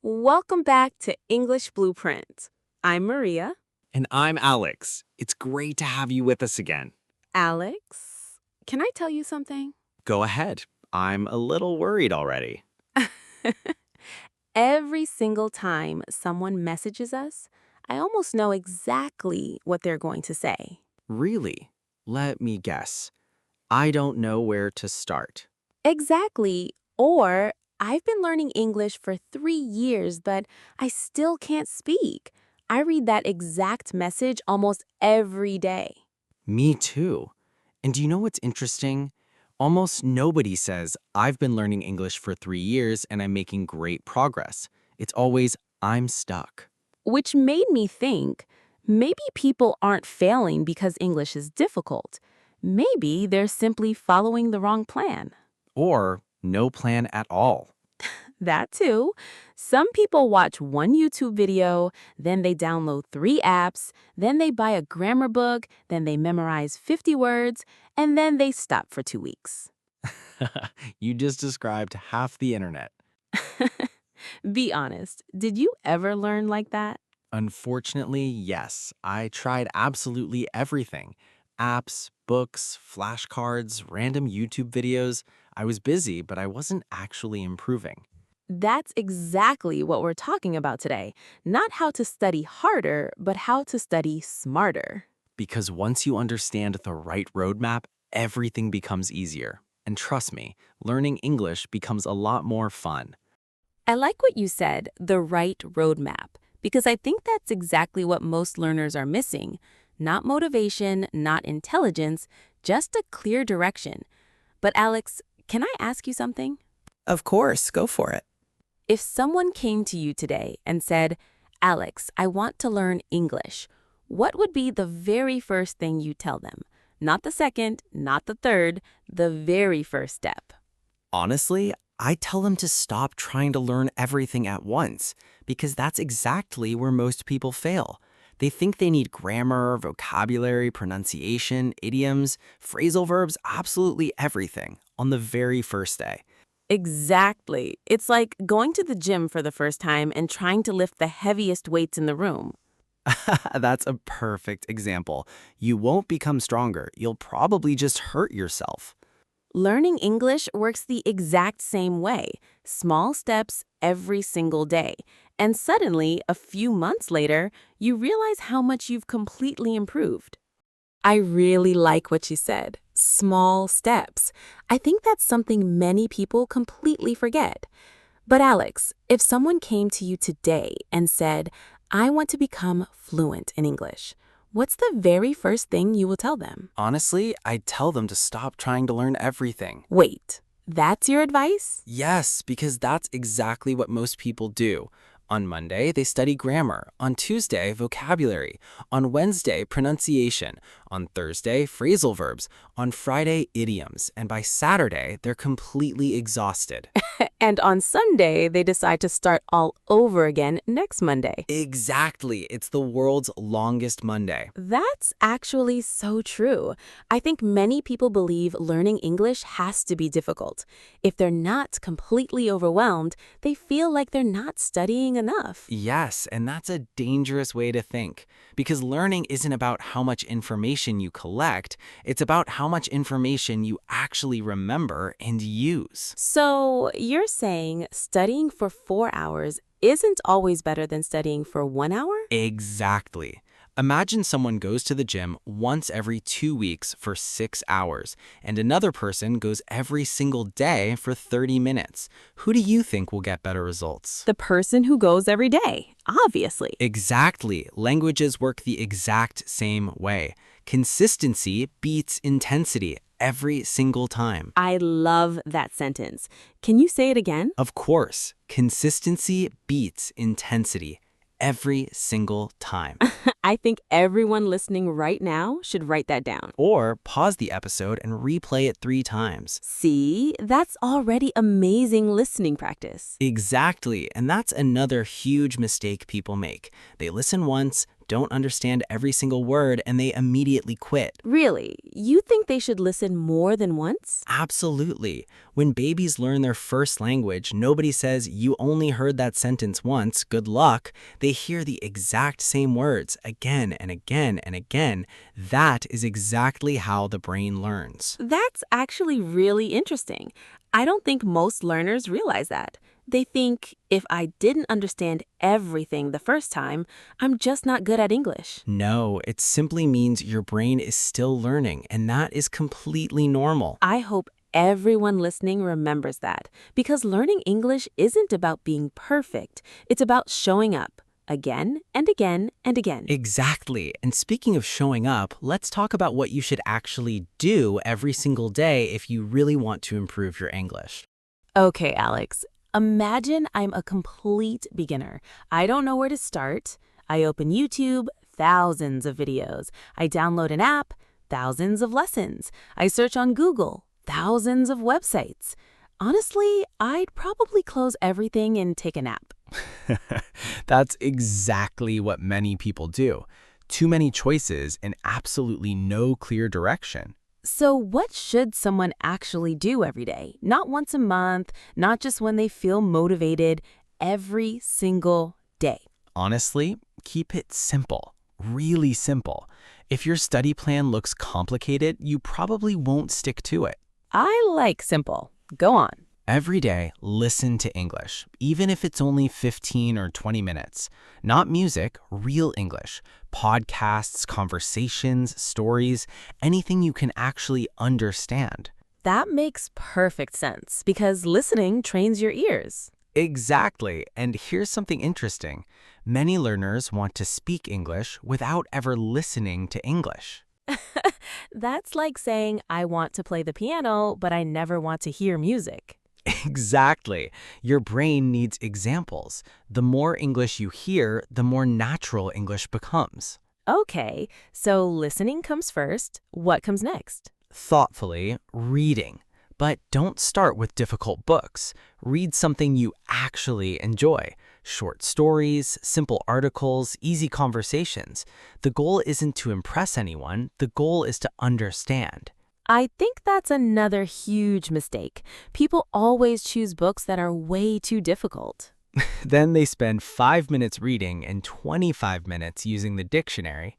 Welcome back to English Blueprint. I'm Maria. And I'm Alex. It's great to have you with us again. Alex, can I tell you something? Go ahead. I'm a little worried already. Every single time someone messages us, I almost know exactly what they're going to say. Really? Let me guess. I don't know where to start. Exactly. Or, I've been learning English for 3 years, but I still can't speak. I read that exact message almost every day. Me too. And do you know what's interesting? Almost nobody says, I've been learning English for 3 years and I'm making great progress. It's always, I'm stuck. Which made me think, maybe people aren't failing because English is difficult. Maybe they're simply following the wrong plan. Or no plan at all. That too. Some people watch one YouTube video, then they download 3 apps, then they buy a grammar book, then they memorize 50 words, and then they stop for 2 weeks. You just described half the internet. Be honest, did you ever learn like that? Unfortunately, yes. I tried absolutely everything. Apps, books, flashcards, random YouTube videos. I was busy, but I wasn't actually improving. That's exactly what we're talking about today. Not how to study harder, but how to study smarter. Because once you understand the right roadmap, everything becomes easier. And trust me, learning English becomes a lot more fun. I like what you said, the right roadmap, because I think that's exactly what most learners are missing. Not motivation, not intelligence, just a clear direction. But Alex, can I ask you something? Of course, go for it. If someone came to you today and said, Alex, I want to learn English, what would be the very first thing you tell them? Not the second, not the third, the very first step. Honestly, I tell them to stop trying to learn everything at once, because that's exactly where most people fail. They think they need grammar, vocabulary, pronunciation, idioms, phrasal verbs, absolutely everything on the very first day. Exactly. It's like going to the gym for the first time and trying to lift the heaviest weights in the room. That's a perfect example. You won't become stronger. You'll probably just hurt yourself. Learning English works the exact same way. Small steps every single day. And suddenly, a few months later, you realize how much you've completely improved. I really like what you said. Small steps. I think that's something many people completely forget. But Alex, if someone came to you today and said, I want to become fluent in English, what's the very first thing you will tell them? Honestly, I tell them to stop trying to learn everything. Wait, that's your advice? Yes, because that's exactly what most people do. On Monday, they study grammar. On Tuesday, vocabulary. On Wednesday, pronunciation. On Thursday, phrasal verbs. On Friday, idioms. And by Saturday, they're completely exhausted. And on Sunday, they decide to start all over again next Monday. Exactly. It's the world's longest Monday. That's actually so true. I think many people believe learning English has to be difficult. If they're not completely overwhelmed, they feel like they're not studying enough. Yes, and that's a dangerous way to think. Because learning isn't about how much information you collect, it's about how much information you actually remember and use. So you're saying studying for 4 hours isn't always better than studying for 1 hour? Exactly. Imagine someone goes to the gym once every 2 weeks for 6 hours, and another person goes every single day for 30 minutes. Who do you think will get better results? The person who goes every day, obviously. Exactly. Languages work the exact same way. Consistency beats intensity every single time. I love that sentence. Can you say it again? Of course, consistency beats intensity every single time. I think everyone listening right now should write that down. Or pause the episode and replay it 3 times. See, that's already amazing listening practice. Exactly, and that's another huge mistake people make. They listen once, don't understand every single word and they immediately quit. Really? You think they should listen more than once? Absolutely. When babies learn their first language, nobody says, "You only heard that sentence once, good luck." They hear the exact same words again and again and again. That is exactly how the brain learns. That's actually really interesting. I don't think most learners realize that. They think if I didn't understand everything the first time, I'm just not good at English. No, it simply means your brain is still learning, and that is completely normal. I hope everyone listening remembers that because learning English isn't about being perfect. It's about showing up again and again and again. Exactly. And speaking of showing up, let's talk about what you should actually do every single day if you really want to improve your English. Okay, Alex, imagine I'm a complete beginner. I don't know where to start. I open YouTube, thousands of videos. I download an app, thousands of lessons. I search on Google, thousands of websites. Honestly, I'd probably close everything and take a nap. That's exactly what many people do. Too many choices and absolutely no clear direction. So what should someone actually do every day? Not once a month, not just when they feel motivated, every single day. Honestly, keep it simple, really simple. If your study plan looks complicated, you probably won't stick to it. I like simple. Go on. Every day, listen to English, even if it's only 15 or 20 minutes. Not music, real English. Podcasts, conversations, stories, anything you can actually understand. That makes perfect sense because listening trains your ears. Exactly. And here's something interesting. Many learners want to speak English without ever listening to English. That's like saying, I want to play the piano, but I never want to hear music. Exactly. Your brain needs examples. The more English you hear, the more natural English becomes. Okay, so listening comes first. What comes next? Thoughtfully, reading. But don't start with difficult books. Read something you actually enjoy. Short stories, simple articles, easy conversations. The goal isn't to impress anyone. The goal is to understand. I think that's another huge mistake. People always choose books that are way too difficult. Then they spend 5 minutes reading and 25 minutes using the dictionary.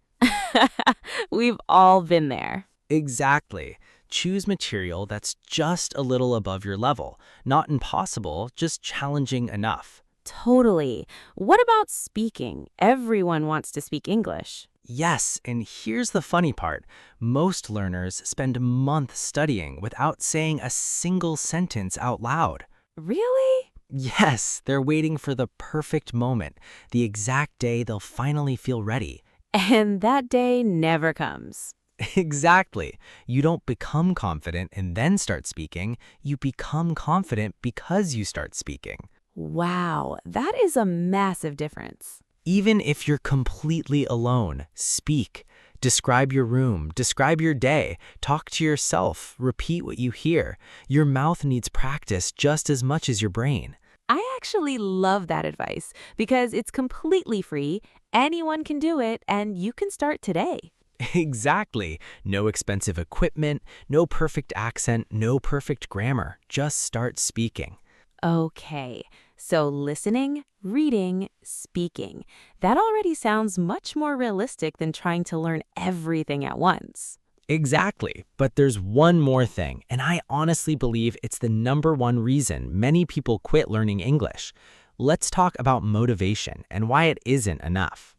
We've all been there. Exactly. Choose material that's just a little above your level. Not impossible, just challenging enough. Totally. What about speaking? Everyone wants to speak English. Yes, and here's the funny part. Most learners spend months studying without saying a single sentence out loud. Really? Yes, they're waiting for the perfect moment, the exact day they'll finally feel ready. And that day never comes. Exactly. You don't become confident and then start speaking. You become confident because you start speaking. Wow, that is a massive difference. Even if you're completely alone, speak. Describe your room, describe your day, talk to yourself, repeat what you hear. Your mouth needs practice just as much as your brain. I actually love that advice because it's completely free. Anyone can do it, and you can start today. Exactly. No expensive equipment, no perfect accent, no perfect grammar. Just start speaking. Okay, so listening, reading, speaking. That already sounds much more realistic than trying to learn everything at once. Exactly. But there's one more thing, and I honestly believe it's the #1 reason many people quit learning English. Let's talk about motivation and why it isn't enough.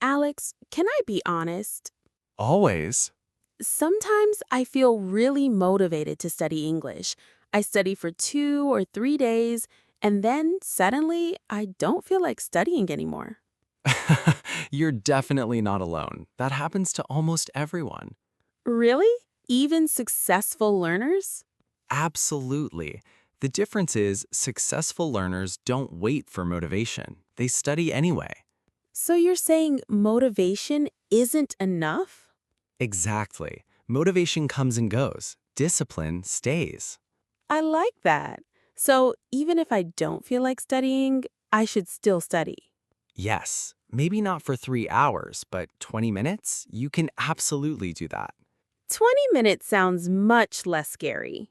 Alex, can I be honest? Always. Sometimes I feel really motivated to study English. I study for 2 or 3 days, and then suddenly I don't feel like studying anymore. You're definitely not alone. That happens to almost everyone. Really? Even successful learners? Absolutely. The difference is successful learners don't wait for motivation. They study anyway. So you're saying motivation isn't enough? Exactly. Motivation comes and goes. Discipline stays. I like that. So even if I don't feel like studying, I should still study. Yes, Maybe not for 3 hours, but 20 minutes? You can absolutely do that. 20 minutes sounds much less scary.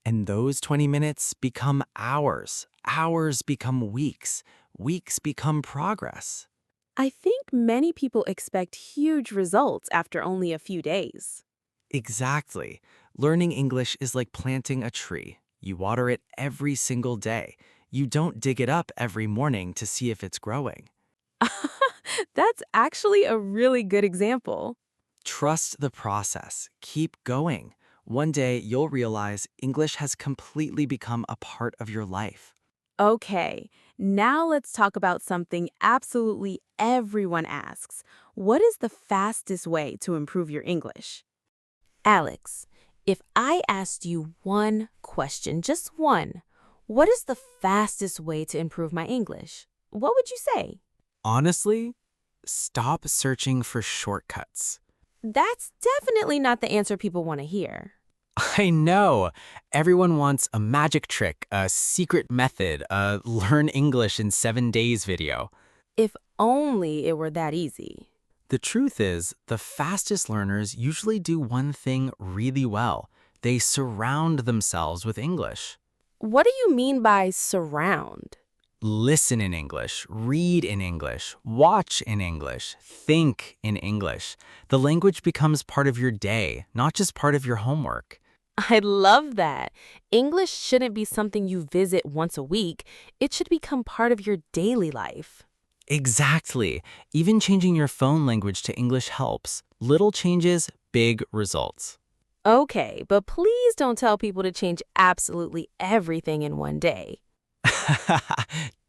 And those 20 minutes become hours. Hours become weeks. Weeks become progress. I think many people expect huge results after only a few days. Exactly. Learning English is like planting a tree. You water it every single day. You don't dig it up every morning to see if it's growing. That's actually a really good example. Trust the process. Keep going. One day you'll realize English has completely become a part of your life. Okay, now let's talk about something absolutely everyone asks. What is the fastest way to improve your English? Alex, if I asked you one question, just one, what is the fastest way to improve my English? What would you say? Honestly, stop searching for shortcuts. That's definitely not the answer people want to hear. I know. Everyone wants a magic trick, a secret method, a learn English in 7 days video. If only it were that easy. The truth is, the fastest learners usually do one thing really well. They surround themselves with English. What do you mean by surround? Listen in English, read in English, watch in English, think in English. The language becomes part of your day, not just part of your homework. I love that. English shouldn't be something you visit once a week. It should become part of your daily life. Exactly. Even changing your phone language to English helps. Little changes, big results. Okay, but please don't tell people to change absolutely everything in one day.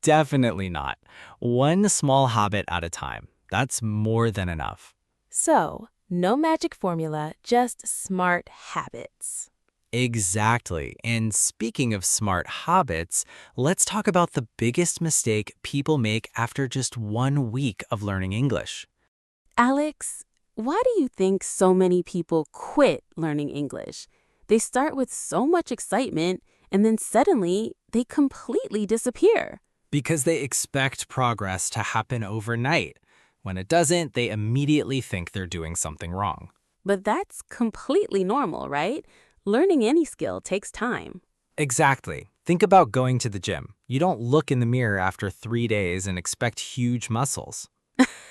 Definitely not. One small habit at a time. That's more than enough. So, no magic formula, just smart habits. Exactly. And speaking of smart habits, let's talk about the biggest mistake people make after just 1 week of learning English. Alex, why do you think so many people quit learning English? They start with so much excitement, and then suddenly they completely disappear. Because they expect progress to happen overnight. When it doesn't, they immediately think they're doing something wrong. But that's completely normal, right? Learning any skill takes time. Exactly. Think about going to the gym. You don't look in the mirror after 3 days and expect huge muscles.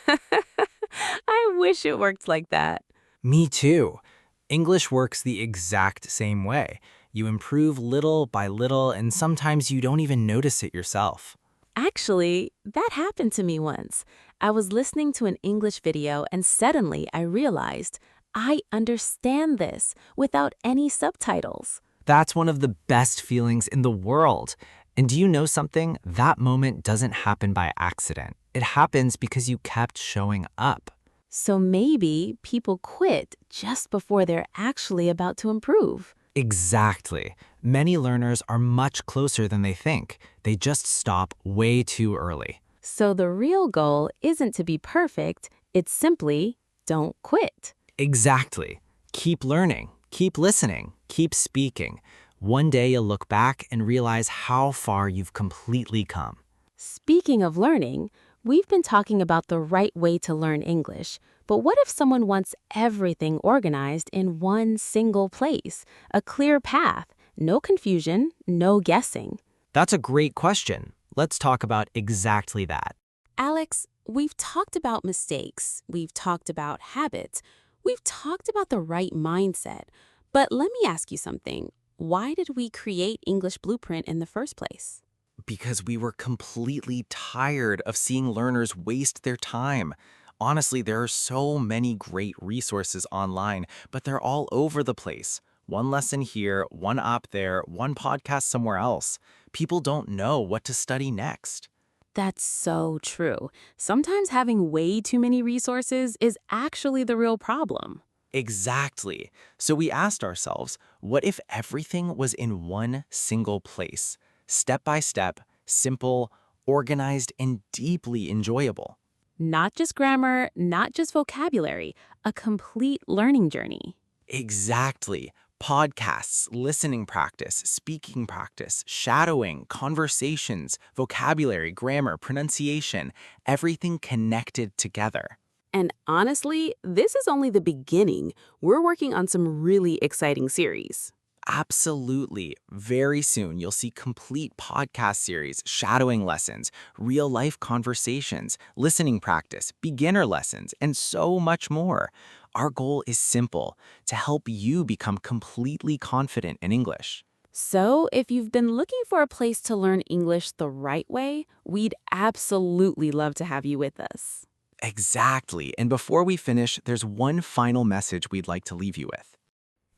I wish it worked like that. Me too. English works the exact same way. You improve little by little, and sometimes you don't even notice it yourself. Actually, that happened to me once. I was listening to an English video and suddenly I realized I understand this without any subtitles. That's one of the best feelings in the world. And do you know something? That moment doesn't happen by accident. It happens because you kept showing up. So maybe people quit just before they're actually about to improve. Exactly. Many learners are much closer than they think. They just stop way too early. So the real goal isn't to be perfect, it's simply don't quit. Exactly. Keep learning, keep listening, keep speaking. One day you'll look back and realize how far you've completely come. Speaking of learning, we've been talking about the right way to learn English, but what if someone wants everything organized in one single place? A clear path, no confusion, no guessing. That's a great question. Let's talk about exactly that. Alex, we've talked about mistakes, we've talked about habits, we've talked about the right mindset, but let me ask you something. Why did we create English Blueprint in the first place? Because we were completely tired of seeing learners waste their time. Honestly, there are so many great resources online, but they're all over the place. One lesson here, one app there, one podcast somewhere else. People don't know what to study next. That's so true. Sometimes having way too many resources is actually the real problem. Exactly. So we asked ourselves, what if everything was in one single place? Step by step, simple, organized, and deeply enjoyable. Not just grammar, not just vocabulary, a complete learning journey. Exactly. Podcasts, listening practice, speaking practice, shadowing, conversations, vocabulary, grammar, pronunciation, everything connected together. And honestly, this is only the beginning. We're working on some really exciting series. Absolutely. Very soon, you'll see complete podcast series, shadowing lessons, real-life conversations, listening practice, beginner lessons, and so much more. Our goal is simple, to help you become completely confident in English. So, if you've been looking for a place to learn English the right way, we'd absolutely love to have you with us. Exactly. And before we finish, there's one final message we'd like to leave you with.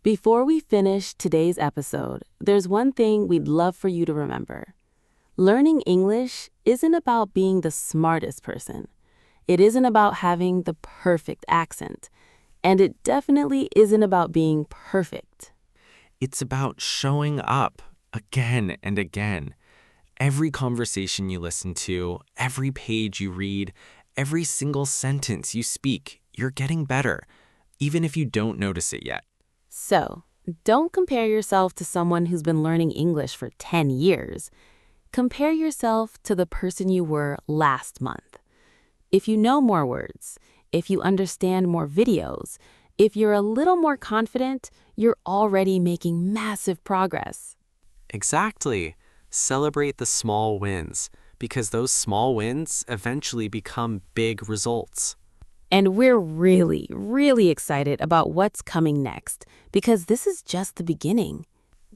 Before we finish today's episode, there's one thing we'd love for you to remember. Learning English isn't about being the smartest person. It isn't about having the perfect accent. And it definitely isn't about being perfect. It's about showing up again and again. Every conversation you listen to, every page you read, every single sentence you speak, you're getting better, even if you don't notice it yet. So, don't compare yourself to someone who's been learning English for 10 years. Compare yourself to the person you were last month. If you know more words, if you understand more videos, if you're a little more confident, you're already making massive progress. Exactly. Celebrate the small wins, because those small wins eventually become big results. And we're really, really excited about what's coming next, because this is just the beginning.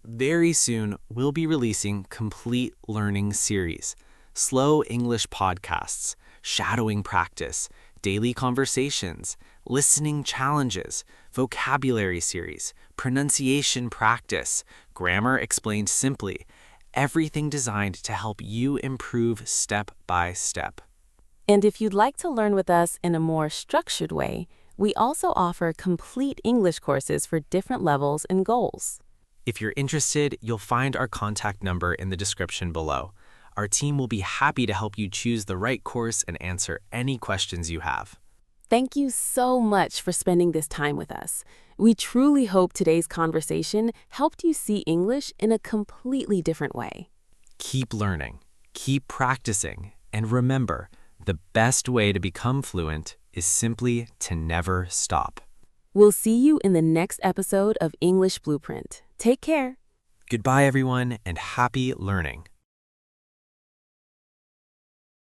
Very soon, we'll be releasing complete learning series, slow English podcasts, shadowing practice, daily conversations, listening challenges, vocabulary series, pronunciation practice, grammar explained simply, everything designed to help you improve step by step. And if you'd like to learn with us in a more structured way, we also offer complete English courses for different levels and goals. If you're interested, you'll find our contact number in the description below. Our team will be happy to help you choose the right course and answer any questions you have. Thank you so much for spending this time with us. We truly hope today's conversation helped you see English in a completely different way. Keep learning, keep practicing, and remember, the best way to become fluent is simply to never stop. We'll see you in the next episode of English Blueprint. Take care. Goodbye, everyone, and happy learning.